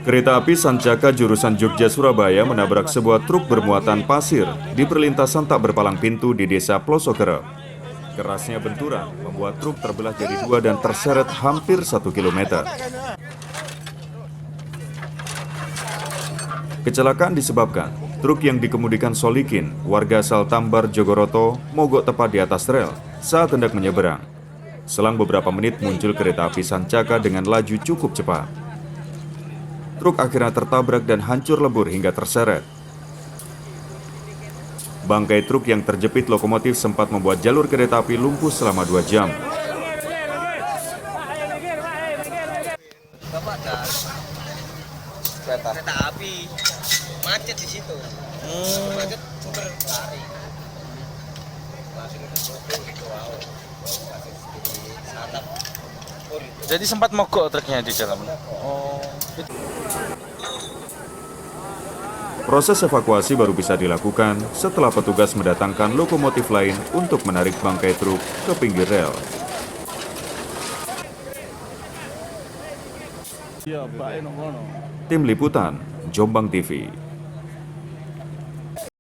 Kereta api Sancaka jurusan Jogja-Surabaya menabrak sebuah truk bermuatan pasir di perlintasan tak berpalang pintu di desa Plosokere. Kerasnya benturan membuat truk terbelah jadi dua dan terseret hampir 1 kilometer. Kecelakaan disebabkan truk yang dikemudikan Solikin, warga asal Tambar, Jogoroto, mogok tepat di atas rel saat hendak menyeberang. Selang beberapa menit muncul kereta api Sancaka dengan laju cukup cepat. Truk akhirnya tertabrak dan hancur lebur hingga terseret. Bangkai truk yang terjepit lokomotif sempat membuat jalur kereta api lumpuh selama 2 jam. Kereta api macet di situ. Macet super lari. Jadi sempat mogok truknya di dalam. Proses evakuasi baru bisa dilakukan setelah petugas mendatangkan lokomotif lain untuk menarik bangkai truk ke pinggir rel. Tim Liputan, Jombang TV.